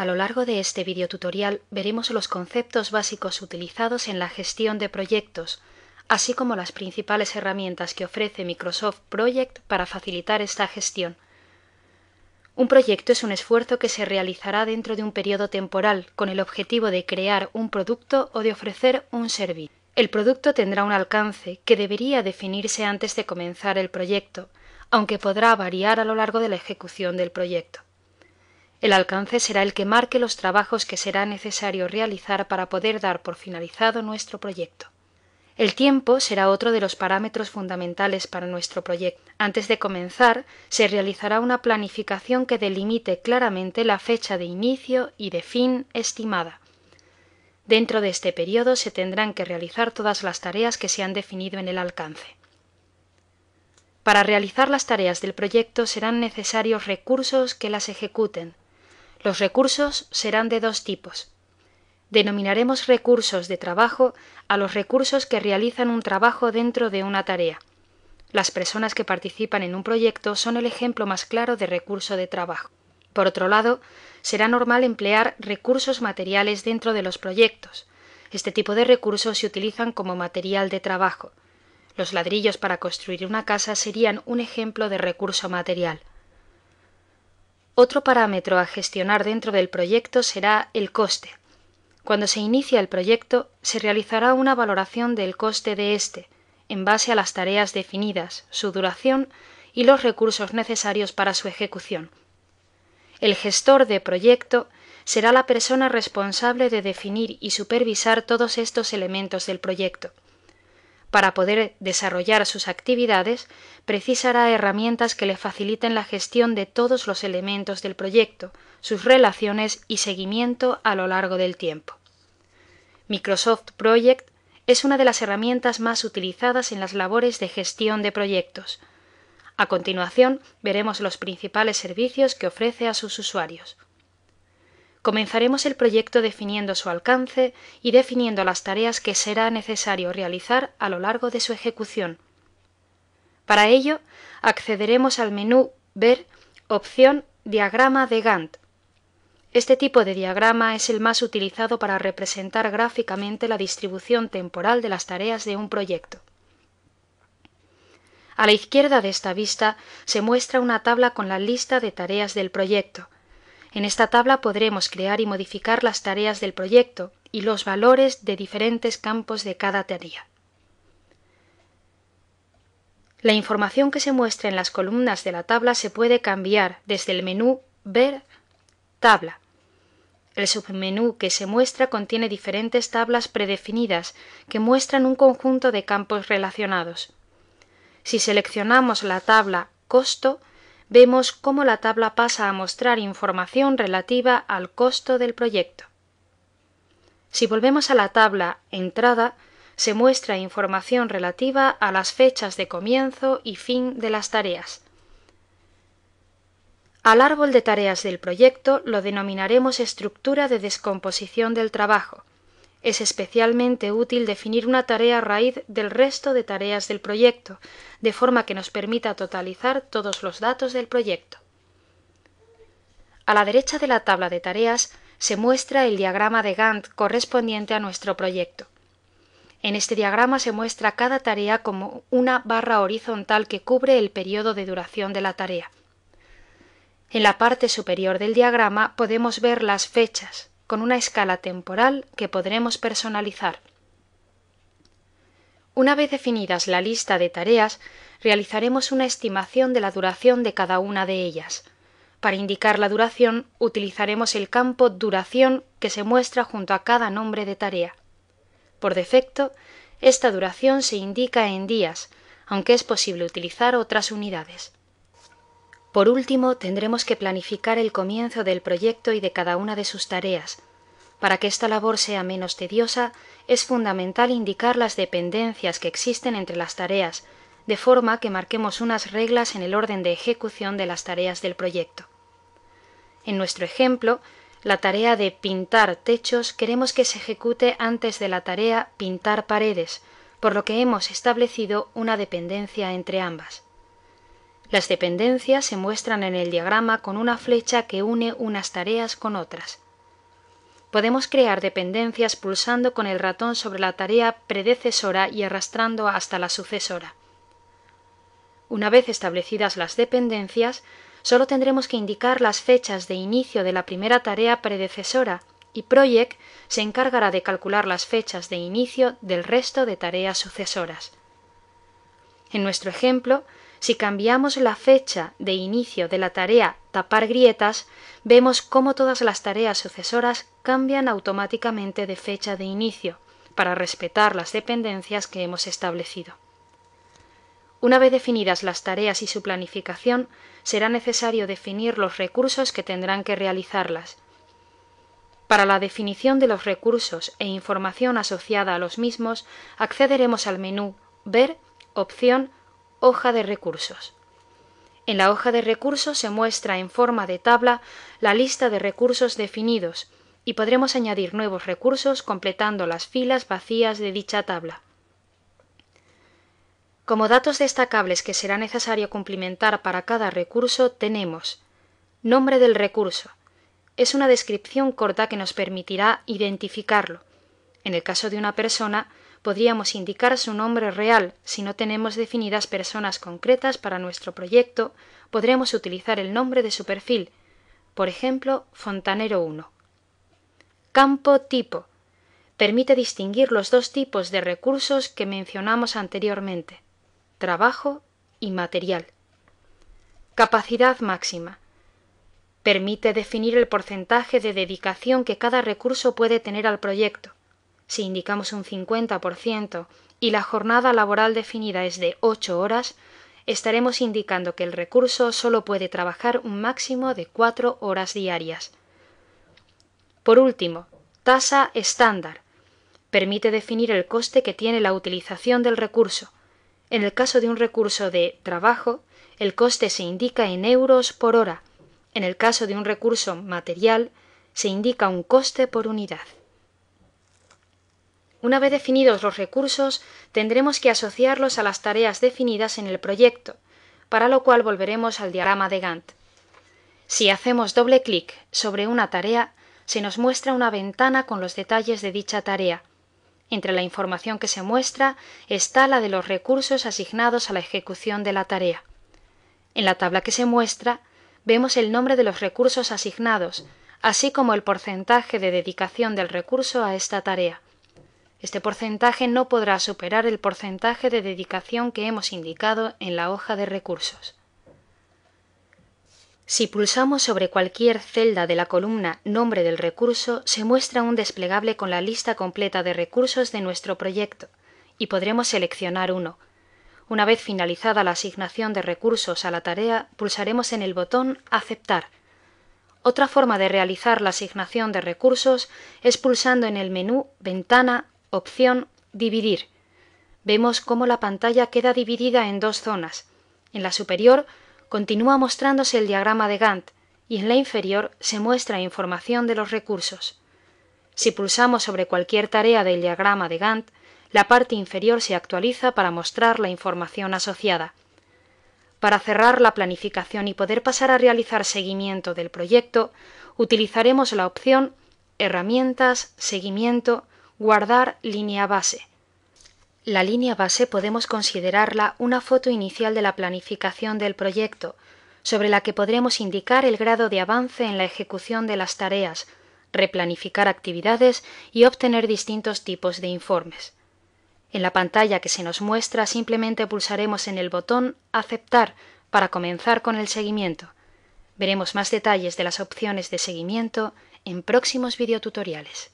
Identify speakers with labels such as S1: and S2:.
S1: A lo largo de este videotutorial veremos los conceptos básicos utilizados en la gestión de proyectos, así como las principales herramientas que ofrece Microsoft Project para facilitar esta gestión. Un proyecto es un esfuerzo que se realizará dentro de un periodo temporal con el objetivo de crear un producto o de ofrecer un servicio. El producto tendrá un alcance que debería definirse antes de comenzar el proyecto, aunque podrá variar a lo largo de la ejecución del proyecto. El alcance será el que marque los trabajos que será necesario realizar para poder dar por finalizado nuestro proyecto. El tiempo será otro de los parámetros fundamentales para nuestro proyecto. Antes de comenzar, se realizará una planificación que delimite claramente la fecha de inicio y de fin estimada. Dentro de este periodo se tendrán que realizar todas las tareas que se han definido en el alcance. Para realizar las tareas del proyecto serán necesarios recursos que las ejecuten. Los recursos serán de dos tipos. Denominaremos recursos de trabajo a los recursos que realizan un trabajo dentro de una tarea. Las personas que participan en un proyecto son el ejemplo más claro de recurso de trabajo. Por otro lado, será normal emplear recursos materiales dentro de los proyectos. Este tipo de recursos se utilizan como material de trabajo. Los ladrillos para construir una casa serían un ejemplo de recurso material. Otro parámetro a gestionar dentro del proyecto será el coste. Cuando se inicia el proyecto, se realizará una valoración del coste de éste, en base a las tareas definidas, su duración y los recursos necesarios para su ejecución. El gestor de proyecto será la persona responsable de definir y supervisar todos estos elementos del proyecto. Para poder desarrollar sus actividades, precisará herramientas que le faciliten la gestión de todos los elementos del proyecto, sus relaciones y seguimiento a lo largo del tiempo. Microsoft Project es una de las herramientas más utilizadas en las labores de gestión de proyectos. A continuación, veremos los principales servicios que ofrece a sus usuarios. Comenzaremos el proyecto definiendo su alcance y definiendo las tareas que será necesario realizar a lo largo de su ejecución. Para ello, accederemos al menú Ver, opción Diagrama de Gantt. Este tipo de diagrama es el más utilizado para representar gráficamente la distribución temporal de las tareas de un proyecto. A la izquierda de esta vista se muestra una tabla con la lista de tareas del proyecto. En esta tabla podremos crear y modificar las tareas del proyecto y los valores de diferentes campos de cada tarea. La información que se muestra en las columnas de la tabla se puede cambiar desde el menú Ver, Tabla. El submenú que se muestra contiene diferentes tablas predefinidas que muestran un conjunto de campos relacionados. Si seleccionamos la tabla Costo, vemos cómo la tabla pasa a mostrar información relativa al costo del proyecto. Si volvemos a la tabla Entrada, se muestra información relativa a las fechas de comienzo y fin de las tareas. Al árbol de tareas del proyecto lo denominaremos estructura de descomposición del trabajo. Es especialmente útil definir una tarea raíz del resto de tareas del proyecto, de forma que nos permita totalizar todos los datos del proyecto. A la derecha de la tabla de tareas se muestra el diagrama de Gantt correspondiente a nuestro proyecto. En este diagrama se muestra cada tarea como una barra horizontal que cubre el periodo de duración de la tarea. En la parte superior del diagrama podemos ver las fechas, con una escala temporal que podremos personalizar. Una vez definidas la lista de tareas, realizaremos una estimación de la duración de cada una de ellas. Para indicar la duración, utilizaremos el campo Duración que se muestra junto a cada nombre de tarea. Por defecto, esta duración se indica en días, aunque es posible utilizar otras unidades. Por último, tendremos que planificar el comienzo del proyecto y de cada una de sus tareas. Para que esta labor sea menos tediosa, es fundamental indicar las dependencias que existen entre las tareas, de forma que marquemos unas reglas en el orden de ejecución de las tareas del proyecto. En nuestro ejemplo, la tarea de pintar techos queremos que se ejecute antes de la tarea pintar paredes, por lo que hemos establecido una dependencia entre ambas. Las dependencias se muestran en el diagrama con una flecha que une unas tareas con otras. Podemos crear dependencias pulsando con el ratón sobre la tarea predecesora y arrastrando hasta la sucesora. Una vez establecidas las dependencias, solo tendremos que indicar las fechas de inicio de la primera tarea predecesora y Project se encargará de calcular las fechas de inicio del resto de tareas sucesoras. En nuestro ejemplo, si cambiamos la fecha de inicio de la tarea tapar grietas, vemos cómo todas las tareas sucesoras cambian automáticamente de fecha de inicio, para respetar las dependencias que hemos establecido. Una vez definidas las tareas y su planificación, será necesario definir los recursos que tendrán que realizarlas. Para la definición de los recursos e información asociada a los mismos, accederemos al menú Ver, opción Hoja de recursos. En la hoja de recursos se muestra en forma de tabla la lista de recursos definidos y podremos añadir nuevos recursos completando las filas vacías de dicha tabla. Como datos destacables que será necesario cumplimentar para cada recurso tenemos nombre del recurso. Es una descripción corta que nos permitirá identificarlo. En el caso de una persona, podríamos indicar su nombre real. Si no tenemos definidas personas concretas para nuestro proyecto, podremos utilizar el nombre de su perfil, por ejemplo, Fontanero 1. Campo tipo. Permite distinguir los dos tipos de recursos que mencionamos anteriormente, trabajo y material. Capacidad máxima. Permite definir el porcentaje de dedicación que cada recurso puede tener al proyecto. Si indicamos un 50% y la jornada laboral definida es de 8 horas, estaremos indicando que el recurso solo puede trabajar un máximo de 4 horas diarias. Por último, tasa estándar. Permite definir el coste que tiene la utilización del recurso. En el caso de un recurso de trabajo, el coste se indica en euros por hora. En el caso de un recurso material, se indica un coste por unidad. Una vez definidos los recursos, tendremos que asociarlos a las tareas definidas en el proyecto, para lo cual volveremos al diagrama de Gantt. Si hacemos doble clic sobre una tarea, se nos muestra una ventana con los detalles de dicha tarea. Entre la información que se muestra está la de los recursos asignados a la ejecución de la tarea. En la tabla que se muestra, vemos el nombre de los recursos asignados, así como el porcentaje de dedicación del recurso a esta tarea. Este porcentaje no podrá superar el porcentaje de dedicación que hemos indicado en la hoja de recursos. Si pulsamos sobre cualquier celda de la columna Nombre del recurso, se muestra un desplegable con la lista completa de recursos de nuestro proyecto y podremos seleccionar uno. Una vez finalizada la asignación de recursos a la tarea, pulsaremos en el botón Aceptar. Otra forma de realizar la asignación de recursos es pulsando en el menú Ventana, opción Dividir. Vemos cómo la pantalla queda dividida en dos zonas. En la superior continúa mostrándose el diagrama de Gantt y en la inferior se muestra información de los recursos. Si pulsamos sobre cualquier tarea del diagrama de Gantt, la parte inferior se actualiza para mostrar la información asociada. Para cerrar la planificación y poder pasar a realizar seguimiento del proyecto, utilizaremos la opción Herramientas, Seguimiento, Guardar línea base. La línea base podemos considerarla una foto inicial de la planificación del proyecto, sobre la que podremos indicar el grado de avance en la ejecución de las tareas, replanificar actividades y obtener distintos tipos de informes. En la pantalla que se nos muestra simplemente pulsaremos en el botón Aceptar para comenzar con el seguimiento. Veremos más detalles de las opciones de seguimiento en próximos videotutoriales.